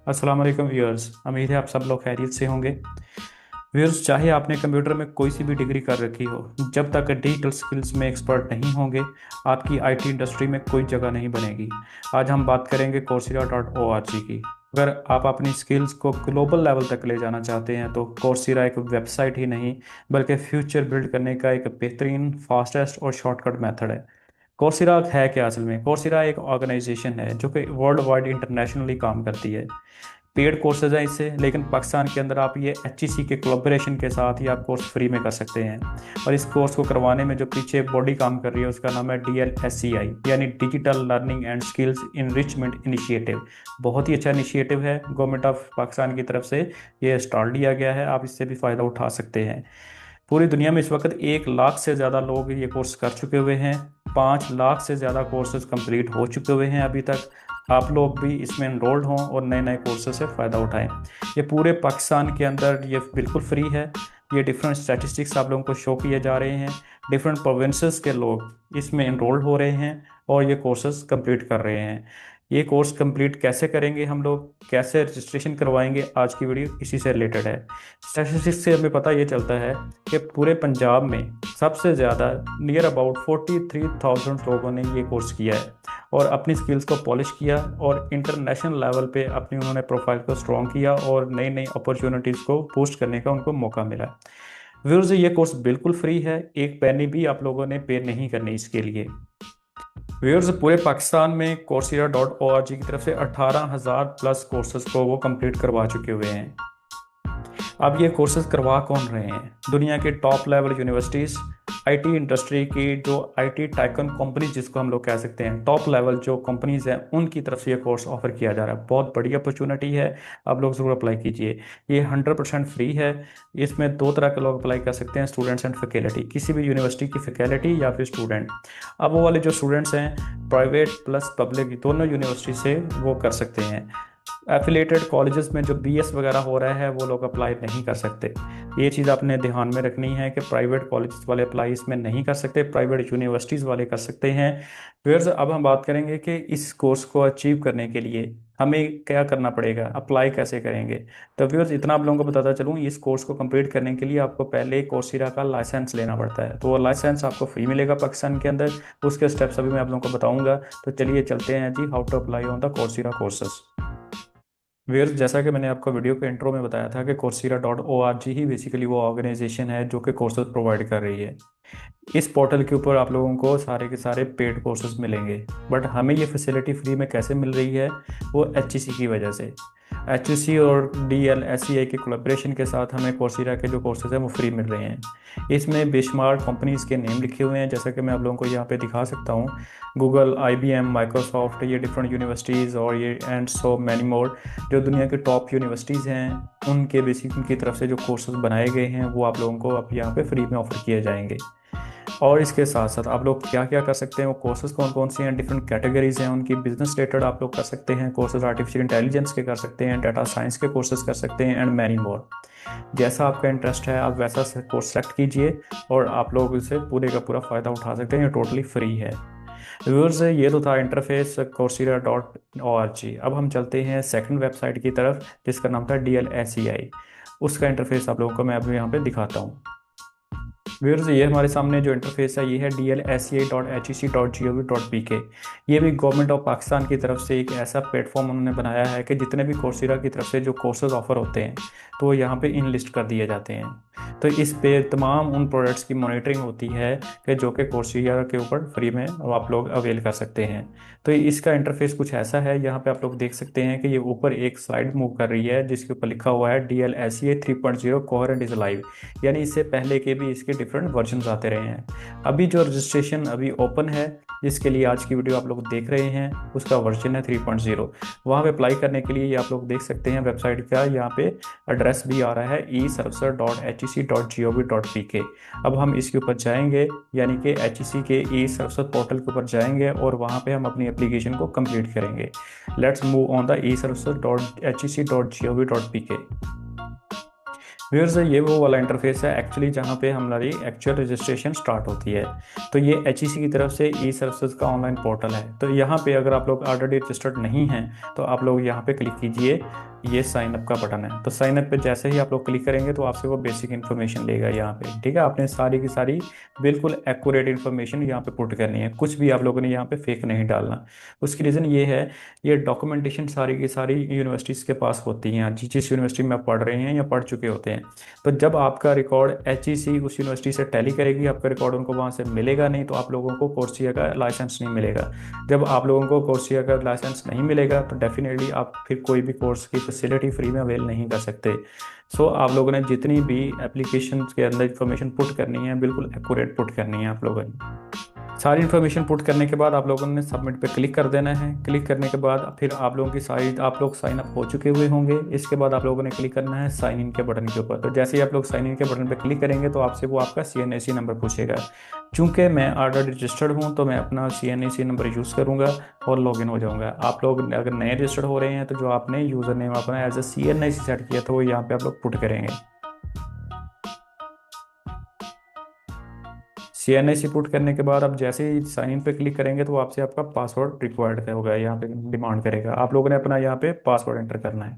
अस्सलाम वालेकुम व्यूअर्स। उम्मीद है आप सब लोग खैरियत से होंगे। व्यूअर्स, चाहे आपने कंप्यूटर में कोई सी भी डिग्री कर रखी हो, जब तक डिजिटल स्किल्स में एक्सपर्ट नहीं होंगे, आपकी आईटी इंडस्ट्री में कोई जगह नहीं बनेगी। आज हम बात करेंगे coursera.org की। अगर आप अपनी स्किल्स को ग्लोबल लेवल तक ले जाना चाहते हैं तो कोर्सेरा एक वेबसाइट ही नहीं बल्कि फ्यूचर बिल्ड करने का एक बेहतरीन, फास्टेस्ट और शॉर्टकट मेथड है। कोर्सेरा है क्या? असल में कोर्सेरा एक ऑर्गेनाइजेशन है जो कि वर्ल्ड वाइड इंटरनेशनली काम करती है। पेड कोर्सेज हैं इससे, लेकिन पाकिस्तान के अंदर आप ये HEC के कोलैबोरेशन के साथ ही आप कोर्स फ्री में कर सकते हैं। और इस कोर्स को करवाने में जो पीछे बॉडी काम कर रही है उसका नाम है DLSCI, यानी digital learning and skills enrichment initiative. बहुत ही अच्छा इनिशिएटिव है, गवर्नमेंट ऑफ पाकिस्तान की तरफ से ये स्टार्ट दिया गया है। आप इससे भी फ़ायदा उठा सकते हैं। पूरी दुनिया में इस वक्त 1 लाख से ज़्यादा लोग ये कोर्स कर चुके हुए हैं। 5 लाख से ज़्यादा कोर्सेज कंप्लीट हो चुके हुए हैं अभी तक। आप लोग भी इसमें इनरोल्ड हों और नए नए कोर्सेज से फ़ायदा उठाएं। ये पूरे पाकिस्तान के अंदर ये बिल्कुल फ्री है। ये डिफरेंट स्टैटिस्टिक्स आप लोगों को शो किए जा रहे हैं। डिफरेंट प्रोविंसेस के लोग इसमें इनरोल्ड हो रहे हैं और ये कोर्सेज कंप्लीट कर रहे हैं। ये कोर्स कंप्लीट कैसे करेंगे हम लोग, कैसे रजिस्ट्रेशन करवाएंगे, आज की वीडियो इसी से रिलेटेड है। स्टैटिस्टिक्स से हमें पता ये चलता है कि पूरे पंजाब में सबसे ज़्यादा नियर अबाउट 43,000 लोगों ने ये कोर्स किया है और अपनी स्किल्स को पॉलिश किया और इंटरनेशनल लेवल पे अपनी उन्होंने प्रोफाइल को स्ट्रॉन्ग किया और नई नई अपॉर्चुनिटीज़ को पोस्ट करने का उनको मौका मिला। व्यूअर्स, ये कोर्स बिल्कुल फ्री है, एक पैनी भी आप लोगों ने पे नहीं करनी इसके लिए। व्यूअर्स, पूरे पाकिस्तान में coursera.org की तरफ से 18,000 प्लस कोर्सेज को वो कंप्लीट करवा चुके हुए हैं। अब ये कोर्सेज करवा कौन रहे हैं? दुनिया के top level universities, IT industry की जो आईटी टाइकन कंपनी जिसको हम लोग कह सकते हैं, टॉप लेवल जो कंपनीज हैं उनकी तरफ से ये कोर्स ऑफर किया जा रहा है। बहुत बड़ी अपॉर्चुनिटी है, आप लोग ज़रूर अप्लाई कीजिए। ये 100% फ्री है। इसमें दो तरह के लोग अप्लाई कर सकते हैं, स्टूडेंट्स एंड फैकल्टी, किसी भी यूनिवर्सिटी की फैकल्टी या फिर स्टूडेंट। अब वो वाले जो स्टूडेंट्स हैं, प्राइवेट प्लस पब्लिक दोनों यूनिवर्सिटी से वो कर सकते हैं। एफिलेटेड कॉलेजेस में जो BS वगैरह हो रहा है वो लोग अप्लाई नहीं कर सकते। ये चीज़ आपने ध्यान में रखनी है कि प्राइवेट कॉलेजेस वाले अप्लाई इसमें नहीं कर सकते, प्राइवेट यूनिवर्सिटीज़ वाले कर सकते हैं। फिर अब हम बात करेंगे कि इस कोर्स को अचीव करने के लिए हमें क्या करना पड़ेगा, अप्लाई कैसे करेंगे। तो व्यूअर्स, इतना आप लोगों को बताता चलूँ, इस कोर्स को कंप्लीट करने के लिए आपको पहले कोर्सेरा का लाइसेंस लेना पड़ता है। तो वो लाइसेंस आपको फ्री मिलेगा पाकिस्तान के अंदर। उसके स्टेप्स अभी मैं आप लोगों को बताऊंगा। तो चलिए चलते हैं जी, how to apply on the Coursera courses. Where, जैसा कि मैंने आपको वीडियो के इंट्रो में बताया था कि coursera.org ही बेसिकली वो ऑर्गेनाइजेशन है जो कि कोर्सेज प्रोवाइड कर रही है। इस पोर्टल के ऊपर आप लोगों को सारे के सारे पेड कोर्सेज मिलेंगे, बट हमें ये फैसिलिटी फ्री में कैसे मिल रही है? वो HEC की वजह से। HEC और DLSCI के कोलैबोरेशन के साथ हमें coursera के जो कोर्सेज हैं वो फ्री मिल रहे हैं। इसमें बेशुमार कंपनीज के नेम लिखे हुए हैं, जैसा कि मैं आप लोगों को यहाँ पे दिखा सकता हूँ। गूगल, IBM, माइक्रोसॉफ्ट, ये डिफरेंट यूनिवर्सिटीज़ और ये एंड सो मैनी मोर जो दुनिया के टॉप यूनिवर्सिटीज़ हैं, उनके बेसिक उनकी तरफ से जो कोर्सेज बनाए गए हैं वो आप लोगों को अब यहाँ पे फ्री में ऑफर किए जाएंगे। और इसके साथ साथ आप लोग क्या क्या कर सकते हैं, वो कोर्सेज कौन कौन से हैं, डिफरेंट कैटेगरीज हैं उनकी। बिजनेस रिलेटेड आप लोग कर सकते हैं कोर्सेज, आर्टिफिशियल इंटेलिजेंस के कर सकते हैं, डाटा साइंस के कोर्सेज कर सकते हैं एंड मैनी मोर। जैसा आपका इंटरेस्ट है आप वैसा कोर्स सेलेक्ट कीजिए और आप लोग इससे पूरे का पूरा फ़ायदा उठा सकते हैं। ये टोटली फ्री है। व्यूअर्स, ये तो था इंटरफेस coursera.org। अब हम चलते हैं सेकंड वेबसाइट की तरफ जिसका नाम था DLSCI। उसका इंटरफेस आप लोगों को मैं अभी यहाँ पे दिखाता हूँ। व्यूअर्स, ये हमारे सामने जो इंटरफेस है ये है DLSCI.HEC.gov.pk। ये भी गवर्नमेंट ऑफ पाकिस्तान की तरफ से एक ऐसा प्लेटफॉर्म उन्होंने बनाया है कि जितने भी coursera की तरफ से जो कोर्सेज ऑफर होते हैं तो वो यहाँ पे इन लिस्ट कर दिए जाते हैं। तो इस पे तमाम उन प्रोडक्ट्स की मॉनिटरिंग होती है कि जो कि coursera के ऊपर फ्री में आप लोग अवेल कर सकते हैं। तो इसका इंटरफेस कुछ ऐसा है। यहाँ पे आप लोग देख सकते हैं कि ये ऊपर एक स्लाइड मूव कर रही है जिसके ऊपर लिखा हुआ है DLSCI 3.0 कोहेरेंट इज लाइव, यानी इससे पहले के भी इसके डिफरेंट वर्जन आते रहे हैं। अभी जो रजिस्ट्रेशन अभी ओपन है जिसके लिए आज की वीडियो आप लोग देख रहे हैं उसका वर्जन है 3.0। वहाँ पे अप्लाई करने के लिए आप लोग देख सकते हैं वेबसाइट का यहाँ पे एड्रेस भी आ रहा है eSurfsar.hec.gov.pk। अब हम इसके ऊपर जाएंगे, यानी कि HEC के eSurfsar पोर्टल के ऊपर जाएंगे और वहाँ पे हम अपनी एप्लीकेशन को कंप्लीट करेंगे। Let's move on the eSurfsar.hec.gov.pk। Viewers ये वो वाला इंटरफेस है एक्चुअली जहाँ पे हमारी एक्चुअल रजिस्ट्रेशन स्टार्ट होती है। तो ये HEC की तरफ से ई सर्विसेज का ऑनलाइन पोर्टल है। तो यहाँ पे अगर आप लोग ऑलरेडी रजिस्टर्ड नहीं हैं तो आप लोग यहाँ पे क्लिक कीजिए, ये साइन अप का बटन है। तो साइन अप पे जैसे ही आप लोग क्लिक करेंगे तो आपसे वो बेसिक इन्फॉर्मेशन लेगा यहाँ पे, ठीक है। आपने सारी की सारी बिल्कुल एक्यूरेट इन्फॉर्मेशन यहाँ पे पुट करनी है, कुछ भी आप लोगों ने यहाँ पे फेक नहीं डालना। उसकी रीज़न ये है, ये डॉक्यूमेंटेशन सारी की सारी यूनिवर्सिटीज़ के पास होती हैं, जिस यूनिवर्सिटी में आप पढ़ रहे हैं या पढ़ चुके होते हैं। तो जब आपका रिकॉर्ड HEC उस यूनिवर्सिटी से टैली करेगी, आपका रिकॉर्ड उनको वहाँ से मिलेगा नहीं, तो आप लोगों को कोर्सिया का लाइसेंस नहीं मिलेगा। जब आप लोगों को कोर्सिया का लाइसेंस नहीं मिलेगा तो डेफिनेटली आप फिर कोई भी कोर्स की फैसिलिटी फ्री में अवेल नहीं कर सकते। सो आप लोगों ने जितनी भी एप्लीकेशन के अंदर इंफॉर्मेशन पुट करनी है बिल्कुल एक्यूरेट पुट करनी है। आप लोगों ने सारी इन्फॉर्मेशन पुट करने के बाद आप लोगों ने सबमिट पे क्लिक कर देना है। क्लिक करने के बाद फिर आप लोगों की सारी, आप लोग साइन अप हो चुके हुए होंगे। इसके बाद आप लोगों ने क्लिक करना है साइन इन के बटन के ऊपर। तो जैसे ही आप लोग साइन इन के बटन पे क्लिक करेंगे तो आपसे वो आपका CNAC नंबर पूछेगा। चूंकि मैं ऑलरेडी रजिस्टर्ड हूँ तो मैं अपना CNAC नंबर यूज़ करूँगा और लॉगिन हो जाऊँगा। आप लोग अगर नए रजिस्टर्ड हो रहे हैं तो जो आपने यूज़र नेम अपना एज ए CNAC सेट किया था वो यहाँ पे आप लोग पुट करेंगे। CNAC पुट करने के बाद आप जैसे ही साइन इन पे क्लिक करेंगे तो आपसे आपका पासवर्ड रिक्वायर्ड होगा, यहाँ पे डिमांड करेगा। आप लोगों ने अपना यहाँ पे पासवर्ड एंटर करना है।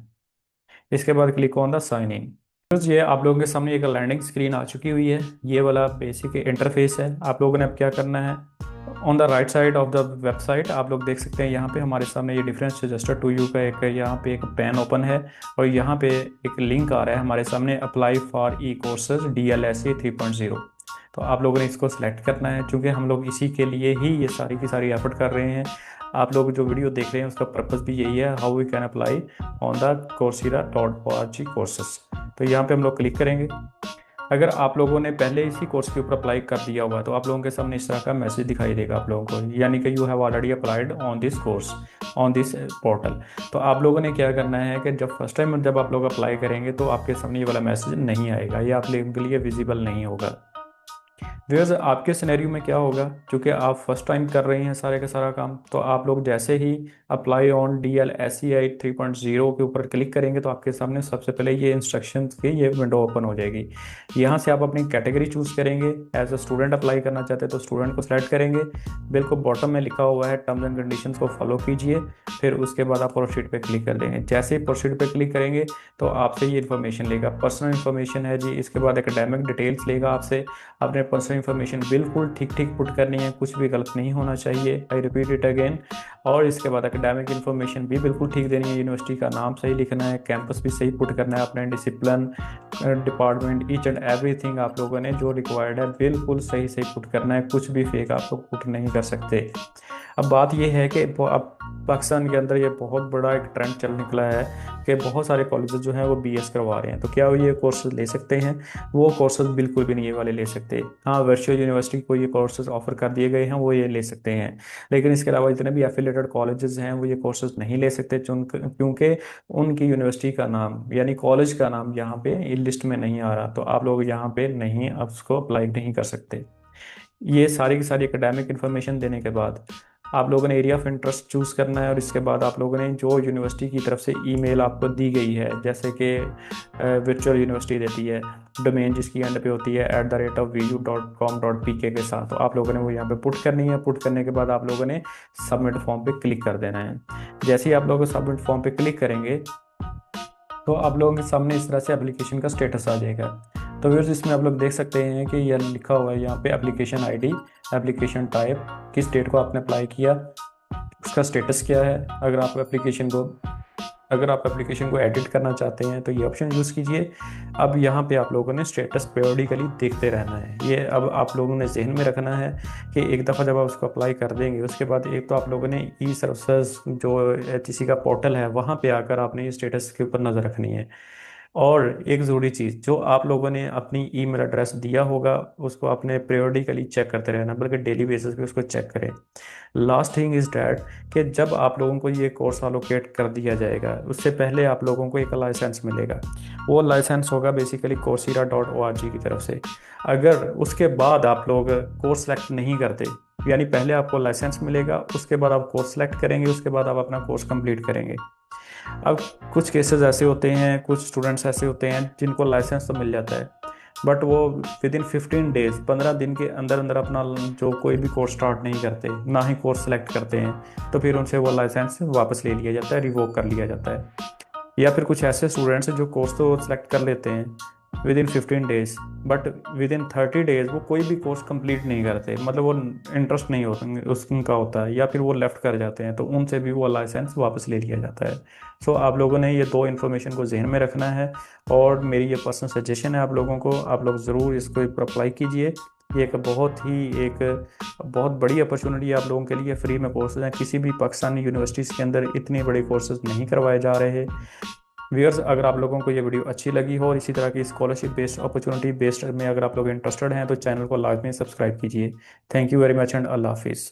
इसके बाद click on the sign in. ये आप लोगों के सामने एक लैंडिंग स्क्रीन आ चुकी हुई है। ये वाला बेसिक इंटरफेस है। आप लोगों ने अब क्या करना है, on the right side of the website आप लोग देख सकते हैं यहाँ पे हमारे सामने ये डिफरेंस रजिस्टर टू यू का एक यहाँ पे एक पैन ओपन है और यहाँ पे एक लिंक आ रहा है हमारे सामने, apply for E courses DLSA 3.0। तो आप लोगों ने इसको सिलेक्ट करना है, क्योंकि हम लोग इसी के लिए ही ये सारी की सारी एफर्ट कर रहे हैं। आप लोग जो वीडियो देख रहे हैं उसका पर्पस भी यही है, how we can apply on the coursera.org courses. तो यहाँ पे हम लोग क्लिक करेंगे। अगर आप लोगों ने पहले इसी कोर्स के ऊपर अप्लाई कर दिया हुआ तो आप लोगों के सामने इस तरह का मैसेज दिखाई देगा आप लोगों को, यानी कि you have already applied on this course on this portal. तो आप लोगों ने क्या करना है कि जब फर्स्ट टाइम जब आप लोग अप्लाई करेंगे तो आपके सामने ये वाला मैसेज नहीं आएगा, ये आप लोगों के लिए विजिबल नहीं होगा। व्यूअर्स आपके सिनेरियो में क्या होगा, क्योंकि आप फर्स्ट टाइम कर रहे हैं सारे का सारा काम, तो आप लोग जैसे ही अप्लाई ऑन DLSA 3.0 के ऊपर क्लिक करेंगे तो आपके सामने सबसे पहले ये इंस्ट्रक्शंस की ये विंडो ओपन हो जाएगी। यहाँ से आप अपनी कैटेगरी चूज़ करेंगे। एज अ स्टूडेंट अप्लाई करना चाहते हैं तो स्टूडेंट को सिलेक्ट करेंगे। बिल्कुल बॉटम में लिखा हुआ है टर्म्स एंड कंडीशंस को फॉलो कीजिए। फिर उसके बाद आप प्रोसीड पे क्लिक कर देंगे। जैसे ही प्रोसीड पे क्लिक करेंगे तो आपसे ये इन्फॉर्मेशन लेगा, पर्सनल इन्फॉर्मेशन है जी। इसके बाद एकेडमिक डिटेल्स लेगा आपसे। अपने पर्सनल इन्फॉर्मेशन बिल्कुल ठीक ठीक पुट करनी है, कुछ भी गलत नहीं होना चाहिए। I repeat it again. और इसके बाद एकेडमिक इन्फॉर्मेशन भी बिल्कुल ठीक देनी है, यूनिवर्सिटी का नाम सही लिखना है, कैंपस भी सही पुट करना है, अपने discipline department each and everything आप लोगों ने जो रिक्वायर्ड है बिल्कुल सही सही पुट करना है, कुछ भी फेक आप लोग पुट नहीं कर सकते। अब बात यह है कि अब पाकिस्तान के अंदर ये बहुत बड़ा एक ट्रेंड चल निकला है कि बहुत सारे कॉलेजेस जो हैं वो BS करवा रहे हैं। तो क्या वो ये कोर्सेज ले सकते हैं? वो कोर्सेज बिल्कुल भी नहीं ये वाले ले सकते। हाँ, वर्चुअल यूनिवर्सिटी को ये कोर्सेज ऑफर कर दिए गए हैं, वो ये ले सकते हैं, लेकिन इसके अलावा जितने भी एफिलेटेड कॉलेजेस हैं वो ये कोर्सेज नहीं ले सकते, क्योंकि उनकी यूनिवर्सिटी का नाम यानी कॉलेज का नाम यहाँ पे लिस्ट में नहीं आ रहा। तो आप लोग यहाँ पे नहीं अब उसको अप्लाई नहीं कर सकते। ये सारी की सारी एकेडमिक इन्फॉर्मेशन देने के बाद आप लोगों ने एरिया ऑफ इंटरेस्ट चूज़ करना है और इसके बाद आप लोगों ने जो यूनिवर्सिटी की तरफ से ईमेल आपको दी गई है, जैसे कि वर्चुअल यूनिवर्सिटी देती है डोमेन जिसकी एंड पे होती है @vu.com.pk के साथ, तो आप लोगों ने वो यहाँ पे पुट करनी है। पुट करने के बाद आप लोगों ने सबमिट फॉर्म पे क्लिक कर देना है। जैसे ही आप लोग सबमिट फॉर्म पे क्लिक करेंगे तो आप लोगों के सामने इस तरह से एप्लीकेशन का स्टेटस आ जाएगा। तो व्यूअर्स इसमें आप लोग देख सकते हैं कि यह लिखा हुआ है यहाँ पे एप्लीकेशन ID, एप्लीकेशन टाइप, किस डेट को आपने अप्लाई किया, उसका स्टेटस क्या है। अगर आप एप्लीकेशन को एडिट करना चाहते हैं तो ये ऑप्शन यूज़ कीजिए। अब यहाँ पे आप लोगों ने स्टेटस पीरियडिकली देखते रहना है। ये अब आप लोगों ने जहन में रखना है कि एक दफ़ा जब आप उसको अप्लाई कर देंगे उसके बाद एक तो आप लोगों ने ई सर्विसेज जो HEC का पोर्टल है वहाँ पे आकर आपने ये स्टेटस के ऊपर नज़र रखनी है। और एक ज़रूरी चीज़, जो आप लोगों ने अपनी ईमेल एड्रेस दिया होगा उसको आपने पीरियडिकली चेक करते रहना, बल्कि डेली बेसिस पे उसको चेक करें। लास्ट थिंग इज़ डैट कि जब आप लोगों को ये कोर्स अलोकेट कर दिया जाएगा उससे पहले आप लोगों को एक लाइसेंस मिलेगा। वो लाइसेंस होगा बेसिकली coursera.org की तरफ से। अगर उसके बाद आप लोग कोर्स सेलेक्ट नहीं करते, यानी पहले आपको लाइसेंस मिलेगा, उसके बाद आप कोर्स सेलेक्ट करेंगे, उसके बाद आप अपना कोर्स कंप्लीट करेंगे। अब कुछ केसेस ऐसे होते हैं, कुछ स्टूडेंट्स ऐसे होते हैं जिनको लाइसेंस तो मिल जाता है, बट वो विद इन 15 डेज, 15 दिन के अंदर अंदर अपना जो कोई भी कोर्स स्टार्ट नहीं करते, ना ही कोर्स सेलेक्ट करते हैं, तो फिर उनसे वो लाइसेंस वापस ले लिया जाता है, रिवोक कर लिया जाता है। या फिर कुछ ऐसे स्टूडेंट्स हैं जो कोर्स तो सेलेक्ट कर लेते हैं with in 15 days, but with in 30 days वो कोई भी कोर्स कंप्लीट नहीं करते, मतलब वो इंटरेस्ट नहीं होता उसका होता है, या फिर वो लेफ्ट कर जाते हैं, तो उनसे भी वो लाइसेंस वापस ले लिया जाता है। सो आप लोगों ने ये दो इन्फॉर्मेशन को जहन में रखना है, और मेरी ये पर्सनल सजेशन है आप लोगों को, आप लोग ज़रूर इसको एक अप्लाई कीजिए। ये एक बहुत बड़ी अपॉर्चुनिटी है आप लोगों के लिए। फ्री में कोर्सेज हैं, किसी भी पाकिस्तानी यूनिवर्सिटीज़ के अंदर इतने बड़े कोर्सेज नहीं करवाए जा रहे। व्यूअर्स, अगर आप लोगों को ये वीडियो अच्छी लगी हो और इसी तरह की स्कॉलरशिप बेस्ड अपॉर्चुनिटी बेस्ड में अगर आप लोग इंटरेस्टेड हैं तो चैनल को लाजमी सब्सक्राइब कीजिए। Thank you very much and अल्लाह हाफिज़।